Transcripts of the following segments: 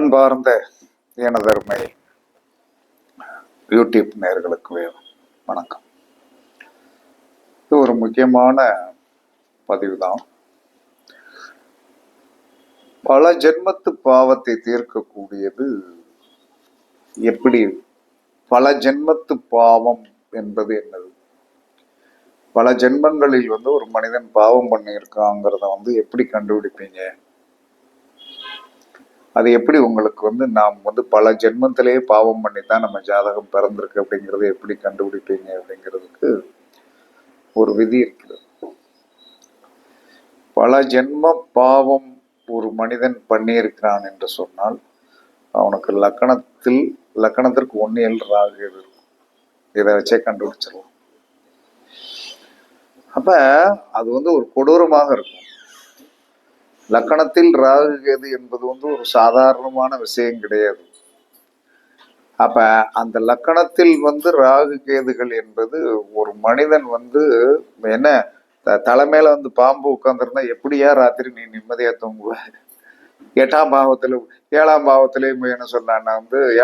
அன்பார்ந்த எனதருமை யூடியூப் நேயர்களுக்கு வணக்கம். இது ஒரு முக்கியமான பதிவு தான். பல ஜென்மத்து பாவத்தை தீர்க்கக்கூடியது எப்படி? பல ஜென்மத்து பாவம் என்பது என்னது? பல ஜென்மங்களில் ஒரு மனிதன் பாவம் பண்ணியிருக்காங்கிறத எப்படி கண்டுபிடிப்பீங்க? அது எப்படி உங்களுக்கு நாம் பல ஜென்மத்திலேயே பாவம் பண்ணி தான் நம்ம ஜாதகம் பிறந்திருக்கு அப்படிங்கிறத எப்படி கண்டுபிடிப்பீங்க அப்படிங்கிறதுக்கு ஒரு விதி இருக்கிறது. பல ஜென்ம பாவம் ஒரு மனிதன் பண்ணியிருக்கிறான் என்று சொன்னால் அவனுக்கு லக்கணத்திற்கு 1 ராகு இருக்கும். இதை வச்சே கண்டுபிடிச்சிடலாம். அப்ப அது ஒரு கொடூரமாக இருக்கும். லக்கணத்தில் ராகு கேது என்பது ஒரு சாதாரணமான விஷயம் கிடையாது. அப்ப அந்த லக்கணத்தில் ராகு கேதுகள் என்பது ஒரு மனிதன் என்ன தலைமையில பாம்பு உட்கார்ந்துருந்தா எப்படியா ராத்திரி நீ நிம்மதியா தூங்குவ? 8ஆம் பாவத்துல 7ஆம் பாவத்திலேயும் என்ன சொன்னான்னா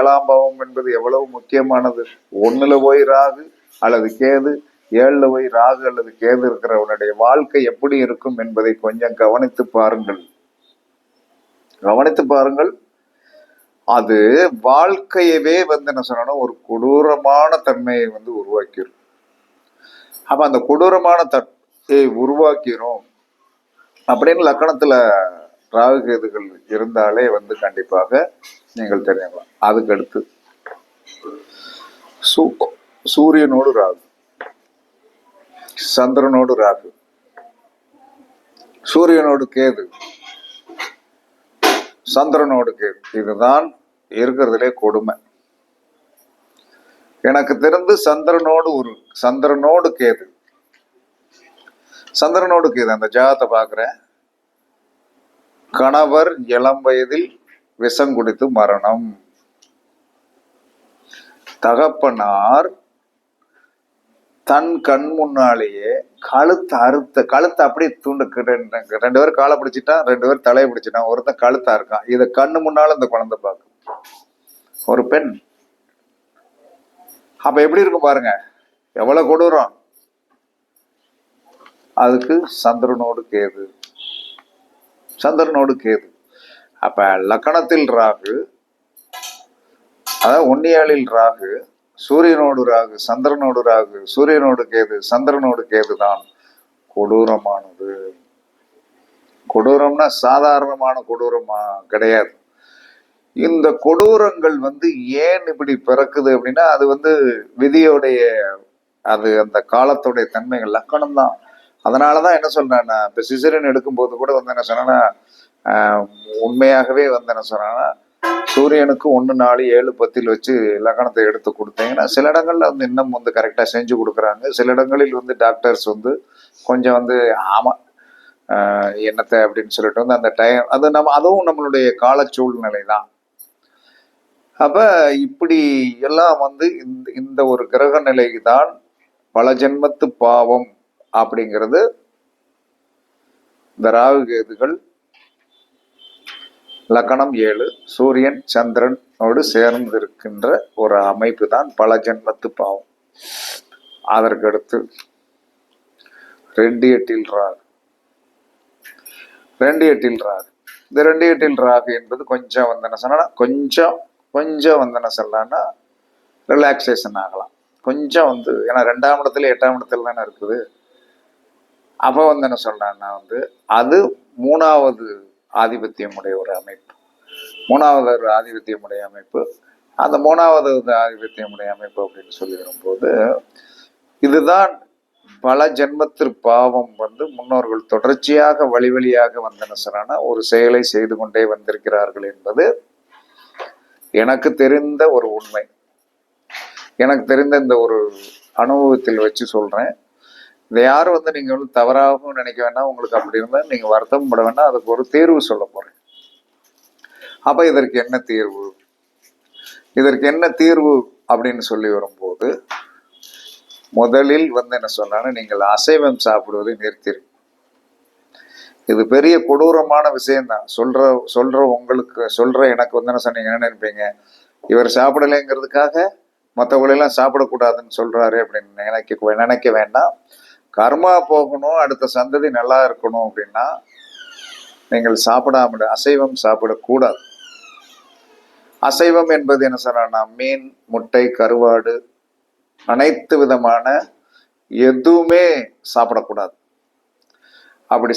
7ஆம் பாவம் என்பது எவ்வளவு முக்கியமானது. 1ல போய் ராகு அல்லது கேது, 7ல போய் ராகு அல்லது கேது இருக்கிறவனுடைய வாழ்க்கை எப்படி இருக்கும் என்பதை கொஞ்சம் கவனித்து பாருங்கள். அது வாழ்க்கையவே என்ன சொன்னா ஒரு கொடூரமான தன்மையை உருவாக்கிடும். அப்ப அந்த கொடூரமான தன்மையை உருவாக்கிறோம் அப்படின்னு லக்கணத்துல ராகு கேதுகள் இருந்தாலே கண்டிப்பாக நீங்கள் தெரிஞ்சுக்கலாம். அதுக்கு அடுத்து சூரியனோடு ராகு, சந்திரனோடு ராகு, சூரியனோடு கேது, சந்திரனோடு கேது, இதுதான் இருக்கிறதுலே கொடுமை. எனக்கு தெரிந்து சந்திரனோடு கேது அந்த ஜாதத்தை பாக்குறேன். கணவர் இளம் வயதில் விஷம் குடித்து மரணம், தகப்பனார் தன் கண் முன்னாலேயே கழுத்தை அப்படியே துண்டு 2 பேர் காலை பிடிச்சிட்டான், 2 பேர் தலையை பிடிச்சிட்டான், ஒருத்தன் கழுத்தா இருக்கான். இதை கண்ணு முன்னால இந்த குழந்தை பார்க்கும். ஒரு பெண். அப்ப எப்படி இருக்கும் பாருங்க, எவ்வளவு கொடூரம். அதுக்கு சந்திரனோடு கேது. அப்ப லக்கணத்தில் ராகு, அதாவது 1 ராகு, சூரியனோடு ராகு, சந்திரனோடு ராகு, சூரியனோடு கேது, சந்திரனோடு கேது தான் கொடூரமானது. கொடூரம்னா சாதாரணமான கொடூரமா கிடையாது. இந்த கொடூரங்கள் ஏன் இப்படி பிறக்குது அப்படின்னா அது விதியோடைய அது அந்த காலத்துடைய தன்மைகள் லக்கணம் தான். அதனாலதான் என்ன சொல்றேன்னா, இப்ப சிசரியன் எடுக்கும்போது கூட என்ன சொன்னா உண்மையாகவே என்ன சொன்னா சூரியனுக்கு 1, 4, 7, 10 வச்சு லக்கணத்தை எடுத்து கொடுத்தீங்கன்னா சில இடங்கள்ல இன்னும் கரெக்டா செஞ்சு கொடுக்குறாங்க. சில இடங்களில் டாக்டர்ஸ் கொஞ்சம் ஆமா என்னத்தை அப்படின்னு சொல்லிட்டு அந்த டைம் அது அதுவும் நம்மளுடைய கால சூழ்நிலை தான். அப்ப இப்படி எல்லாம் இந்த ஒரு கிரக நிலைக்கு தான் பல ஜென்மத்து பாவம் அப்படிங்கிறது. இந்த ராகு கேதுகள் லக்கணம் 7 சூரியன் சந்திரனோடு சேர்ந்து இருக்கின்ற ஒரு அமைப்பு தான் பல ஜென்மத்து பாவம். அதற்கு அடுத்து 2 ராகு. இந்த 2 ராகு என்பது கொஞ்சம் என்ன சொன்னா கொஞ்சம் என்ன சொல்லலாம்னா ரிலாக்ஸேஷன் ஆகலாம். கொஞ்சம் ஏன்னா 2ஆம் இடத்துல 8ஆம் இடத்துல தானே இருக்குது. அப்போ என்ன சொல்றான்னா அது 3வது ஆதிபத்தியமுடைய ஒரு அமைப்பு. 3வது ஆதிபத்தியமுடைய அமைப்பு. அந்த 3வது ஆதிபத்தியமுடைய அமைப்பு அப்படின்னு சொல்லி வரும்போது இதுதான் பல ஜென்மத்திற்கு பாவம் முன்னோர்கள் தொடர்ச்சியாக வழியாக என்ன சொன்னா ஒரு செயலை செய்து கொண்டே வந்திருக்கிறார்கள் என்பது எனக்கு தெரிந்த ஒரு உண்மை. எனக்கு தெரிந்த இந்த ஒரு அனுபவத்தில் வச்சு சொல்றேன். இதை யாரும் நீங்க தவறாகவும் நினைக்க வேண்டாம். உங்களுக்கு அப்படி இருந்தா நீங்க வருத்தம் பட வேண்டாம். அதுக்கு ஒரு தீர்வு சொல்ல போறேன். அப்ப இதற்கு என்ன தீர்வு அப்படின்னு சொல்லி வரும்போது முதலில் என்ன சொன்னா நீங்கள் அசைவம் சாப்பிடுவதை நிறுத்திரு. இது பெரிய கொடூரமான விஷயம்தான். சொல்ற உங்களுக்கு எனக்கு வந்து என்ன சொன்னீங்க, என்ன நினைப்பீங்க, இவர் சாப்பிடலைங்கிறதுக்காக மற்றவங்களெல்லாம் சாப்பிடக்கூடாதுன்னு சொல்றாரு அப்படின்னு நினைக்க வேண்டாம். கர்மா போகணும், அடுத்த சந்ததி நல்லா இருக்கணும் அப்படின்னா நீங்கள் அசைவம் சாப்பிடக்கூடாது. அசைவம் என்பது என்ன சொன்னா, மீன், முட்டை, கருவாடு, அனைத்து விதமான எதுவுமே சாப்பிடக்கூடாது. அப்படி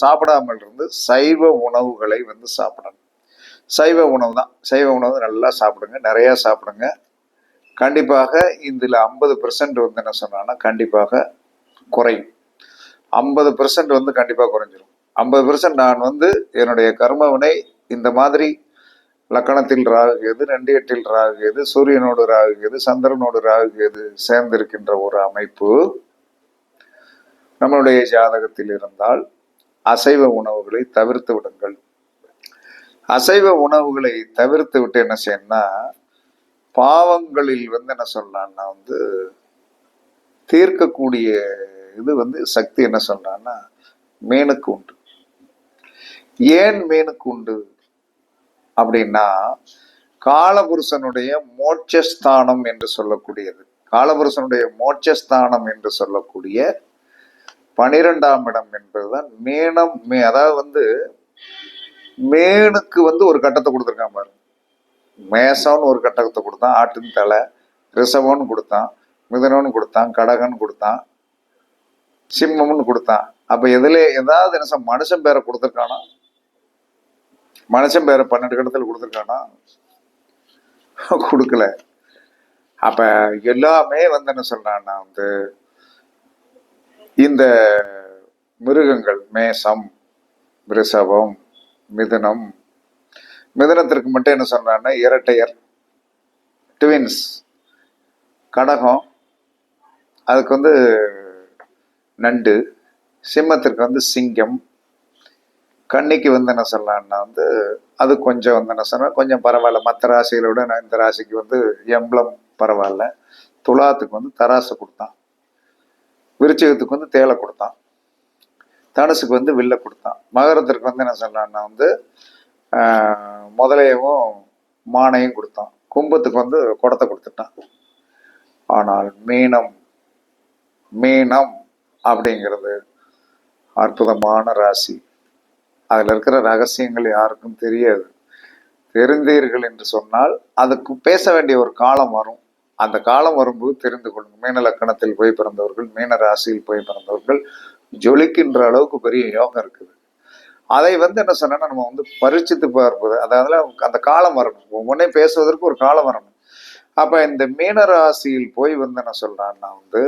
சாப்பிடாமல் இருந்து சைவ உணவுகளை வந்து சாப்பிடணும். சைவ உணவு தான். சைவ உணவு நல்லா சாப்பிடுங்க, நிறைய சாப்பிடுங்க. கண்டிப்பாக இதுல 50% வந்து என்ன சொன்னா கண்டிப்பாக குறையும். 50% வந்து கண்டிப்பா குறைஞ்சிரும். 50% நான் வந்து என்னுடைய கர்மவினை இந்த மாதிரி லக்கணத்தில் ராகுகேது, 2-8 ராகுகேது, சூரியனோடு ராகுகேது, சந்திரனோடு ராகுகேது சேர்ந்திருக்கின்ற ஒரு அமைப்பு நம்மளுடைய ஜாதகத்தில் இருந்தால் அசைவ உணவுகளை தவிர்த்து விடுங்கள். அசைவ உணவுகளை தவிர்த்து விட்டு என்ன செய்யணும்னா, பாவங்களில் வந்து என்ன சொல்லலாம்னா வந்து தீர்க்கக்கூடிய இது வந்து சக்தி என்ன சொல்றான்னா மீனுக்கு உண்டு. ஏன் மீனுக்கு உண்டு அப்படின்னா, காலபுருஷனுடைய மோட்சஸ்தானம் என்று சொல்லக்கூடியது, காலபுருஷனுடைய மோட்சஸ்தானம் என்று சொல்லக்கூடிய 12ஆம் இடம் என்பதுதான் மீனம். அதாவது வந்து மீனுக்கு வந்து ஒரு கட்டத்தை கொடுத்துருக்கான் பாருங்க. மேசம்னு ஒரு கட்டத்தை கொடுத்தான், ஆட்டின் தலை, ரிஷபம்னு கொடுத்தான், மிதுனம்னு கொடுத்தான், கடகன்னு கொடுத்தான், சிம்மம்னு கொடுத்தான். அப்ப எதுல ஏதாவது என்ன மனுஷன் பேரை கொடுத்துருக்கானா? மனுஷன் பேரை 12 கட்டத்தில் கொடுத்துருக்கானா? கொடுக்கல. அப்ப எல்லாமே வந்து என்ன சொல்றான்னா வந்து இந்த மிருகங்கள் மேசம், ரிஷபம், மிதுனம், மிதுனத்திற்கு மட்டும் என்ன சொல்றான்னா இரட்டையர், ட்வின்ஸ். கடகம் அதுக்கு வந்து நண்டு, சிம்மத்திற்கு வந்து சிங்கம், கன்னிக்கு வந்து என்ன சொல்லலாம்னா வந்து அது கொஞ்சம் வந்து என்ன சொன்னா கொஞ்சம் பரவாயில்ல, மற்ற ராசிகளை விட இந்த ராசிக்கு வந்து எம்பளம் பரவாயில்ல. துலாத்துக்கு வந்து தராசு கொடுத்தான், விருச்சிகத்துக்கு வந்து தேலை கொடுத்தான், தனுசுக்கு வந்து வில்லை கொடுத்தான், மகரத்திற்கு வந்து என்ன சொல்லலாம்னா வந்து முதலையவும் மானையும் கொடுத்தான், கும்பத்துக்கு வந்து குடத்தை கொடுத்துட்டான். ஆனால் மீனம் அப்படிங்கிறது அற்புதமான ராசி. அதுல இருக்கிற ரகசியங்கள் யாருக்கும் தெரியாது. தெரிந்தீர்கள் என்று சொன்னால் அதுக்கு பேச வேண்டிய ஒரு காலம் வரும். அந்த காலம் வரும்போது தெரிந்து கொள்ளுங்க. மீன லக்கணத்தில் போய் பிறந்தவர்கள், மீன ராசியில் போய் பிறந்தவர்கள் ஜொலிக்கின்ற அளவுக்கு பெரிய யோகம் இருக்குது. அதை வந்து என்ன சொன்னா நம்ம வந்து பரிச்சித்து பார்ப்பது, அதாவது அந்த காலம் வரணும். ஒவ்வொன்னே பேசுவதற்கு ஒரு காலம் வரணும். அப்ப இந்த மீன ராசியில் போய் வந்து என்ன சொல்றான்னா வந்து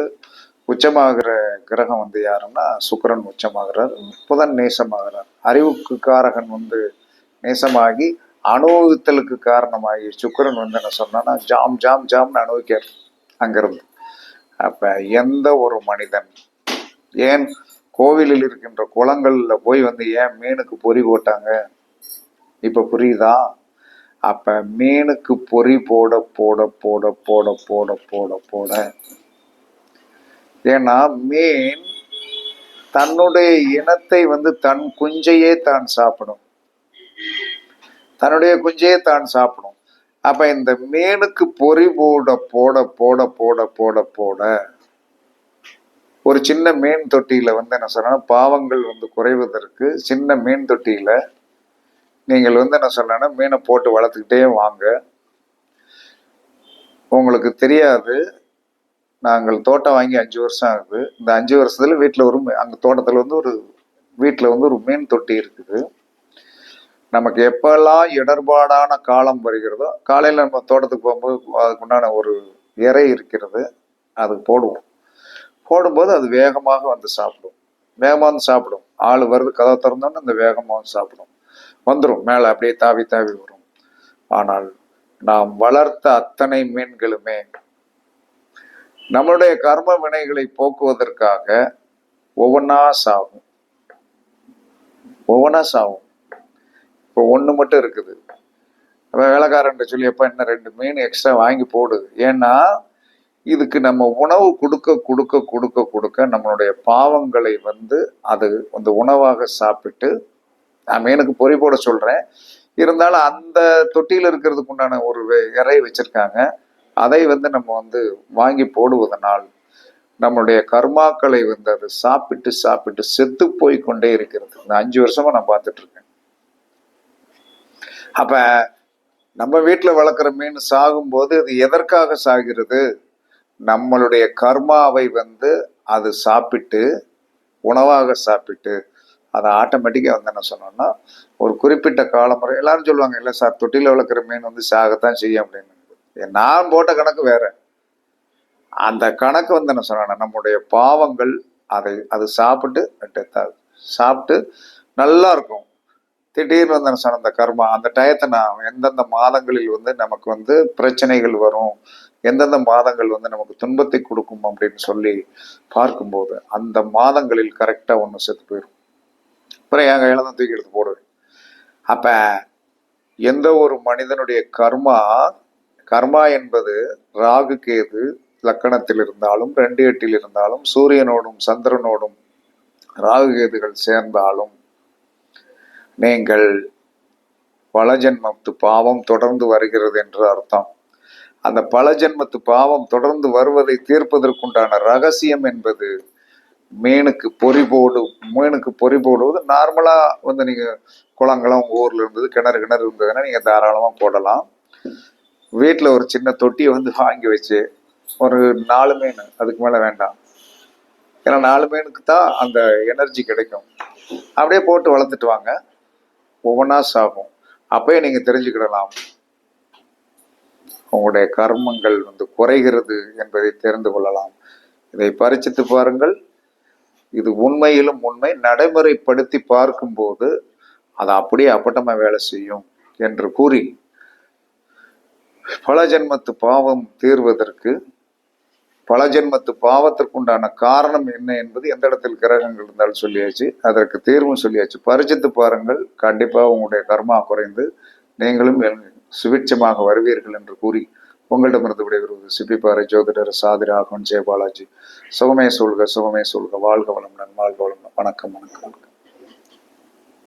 உச்சமாகிற கிரகம் வந்து யாருன்னா சுக்கிரன் உச்சமாகிறார், புதன் நேசமாகிறார். அறிவுக்கு காரகன் வந்து நேசமாகி அனுபவித்தலுக்கு காரணமாகி சுக்கிரன் வந்து என்ன சொன்னா ஜாம்னு அனுபவிக்கார் அங்கிருந்து. அப்ப எந்த ஒரு மனிதன் ஏன் கோவிலில் இருக்கின்ற குளங்கள்ல போய் வந்து ஏன் மீனுக்கு பொறி போட்டாங்க இப்ப புரியுதா? அப்ப மீனுக்கு பொறி போட போட போட போட போட போட போட ஏன்னா மீன் தன்னுடைய இனத்தை வந்து தன் குஞ்சையே தான் சாப்பிடும், தன்னுடைய குஞ்சையே தான் சாப்பிடும். அப்ப இந்த மீனுக்கு பொறி போட போட போட போட போட போட ஒரு சின்ன மீன் தொட்டியில வந்து என்ன சொன்னா பாவங்கள் வந்து குறைவதற்கு சின்ன மீன் தொட்டியில நீங்கள் வந்து என்ன சொல்லனா மீனை போட்டு வளர்த்துக்கிட்டே வாங்க. உங்களுக்கு தெரியாது, நாங்கள் தோட்டம் வாங்கி 5 வருஷம் ஆகுது. இந்த 5 வருஷத்துல வீட்டுல அங்க தோட்டத்துல வந்து வீட்டுல வந்து ஒரு மீன் தொட்டி இருக்குது. நமக்கு எப்பெல்லாம் இடர்பாடான காலம் வருகிறதோ காலையில நம்ம தோட்டத்துக்கு போகும்போது அதுக்கு உண்டான ஒரு இறை இருக்கிறது, அதுக்கு போடும்போது அது வேகமாக வந்து சாப்பிடும். ஆள் வருது, கதை திறந்தோன்னு அந்த வேகமாக வந்து சாப்பிடும், வந்துடும் மேலே அப்படியே தாவி வரும். ஆனால் நாம் வளர்த்த அத்தனை மீன்களுமே நம்மளுடைய கர்ம வினைகளை போக்குவதற்காக ஒவ்வொன்னா சாகும். இப்போ ஒண்ணு மட்டும் இருக்குது. வேலைக்காரன் சொல்லி எப்ப என்ன 2 மீன் எக்ஸ்ட்ரா வாங்கி போடு. ஏன்னா இதுக்கு நம்ம உணவு கொடுக்க கொடுக்க கொடுக்க கொடுக்க நம்மளுடைய பாவங்களை வந்து அது அந்த உணவாக சாப்பிட்டு, நான் மீனுக்கு பொறி போட சொல்றேன், இருந்தாலும் அந்த தொட்டியில் இருக்கிறதுக்கு உண்டான ஒரு இறை வச்சிருக்காங்க. அதை வந்து நம்ம வந்து வாங்கி போடுவதனால் நம்மளுடைய கர்மாக்களை வந்து அது சாப்பிட்டு சாப்பிட்டு செத்து போய் கொண்டே இருக்கிறது. இந்த 5 வருஷமா நான் பார்த்துட்டு இருக்கேன். அப்ப நம்ம வீட்டுல வளர்க்குற மீன் சாகும்போது அது எதற்காக சாகிறது? நம்மளுடைய கர்மாவை வந்து அது சாப்பிட்டு, உணவாக சாப்பிட்டு, அதை ஆட்டோமேட்டிக்கா வந்து என்ன சொன்னோம்னா, ஒரு குறிப்பிட்ட காலமுறை எல்லாரும் சொல்லுவாங்க, இல்லை சார் தொட்டியில் வளர்க்குற மீன் வந்து சாகத்தான் செய்யும் அப்படின்னு. நான் போட்ட கணக்கு வேற. அந்த கணக்கு வந்து என்ன சொன்னா, நம்முடைய பாவங்கள் அது சாப்பிட்டு டெத் ஆகுது. சாப்பிட்டு நல்லா இருக்கும். திடீர்னு வந்து என்ன சொன்ன, அந்த கர்மா அந்த டயத்தை நான் எந்தெந்த மாதங்களில் வந்து நமக்கு வந்து பிரச்சனைகள் வரும், எந்தெந்த மாதங்கள் வந்து நமக்கு துன்பத்தை கொடுக்கும் அப்படின்னு சொல்லி பார்க்கும்போது அந்த மாதங்களில் கரெக்டா ஒன்று செத்து போயிடும். அப்புறம் என் கையில தான் தூக்கி எடுத்து போடுவேன். அப்ப எந்த ஒரு மனிதனுடைய கர்மா என்பது ராகு கேது லக்கணத்தில் இருந்தாலும் 2-8 இருந்தாலும் சூரியனோடும் சந்திரனோடும் ராகு கேதுகள் சேர்ந்தாலும் நீங்கள் பல ஜென்மத்து பாவம் தொடர்ந்து வருகிறது என்று அர்த்தம். அந்த பல ஜென்மத்து பாவம் தொடர்ந்து வருவதை தீர்ப்பதற்குண்டான ரகசியம் என்பது மீனுக்கு பொறி போடுவது. நார்மலா வந்து நீங்க குளங்கலம் உங்க ஊர்ல இருந்தது, கிணறு இருந்ததுன்னா நீங்க தாராளமா போடலாம். வீட்டுல ஒரு சின்ன தொட்டியை வந்து வாங்கி வச்சு ஒரு 4 மீன், அதுக்கு மேல வேண்டாம். ஏன்னா 4 மீனுக்கு தான் அந்த எனர்ஜி கிடைக்கும். அப்படியே போட்டு வளர்த்துட்டு வாங்க, ஒவ்வொன்றா சாகும். அப்பயே நீங்க தெரிஞ்சுக்கிடலாம் உங்களுடைய கர்மங்கள் வந்து குறைகிறது என்பதை தெரிந்து கொள்ளலாம். இதை பரிசித்து பாருங்கள். இது உண்மையிலும் உண்மை. நடைமுறைப்படுத்தி பார்க்கும்போது அது அப்படியே அப்பட்டமா வேலை செய்யும் என்று கூறி, பல ஜென்மத்து பாவம் தீர்வதற்கு, பல ஜென்மத்து பாவத்திற்குண்டான காரணம் என்ன என்பது எந்த இடத்தில் கிரகங்கள் இருந்தாலும் சொல்லியாச்சு, அதற்கு தீர்வும் சொல்லியாச்சு. பரிசித்து பாருங்கள், கண்டிப்பா உங்களுடைய கர்மா குறைந்து நீங்களும் சுபிட்சமாக வருவீர்கள் என்று கூறி உங்களிடமிருந்து விடைபெறுவது சிப்பிப்பாறை ஜோதிடர் சாதிராகவன் ஜெயபாலாஜி. சுகமே சொல்க, வாழ்க வளமுடன், வாழ்க வளமுடன். வணக்கம்.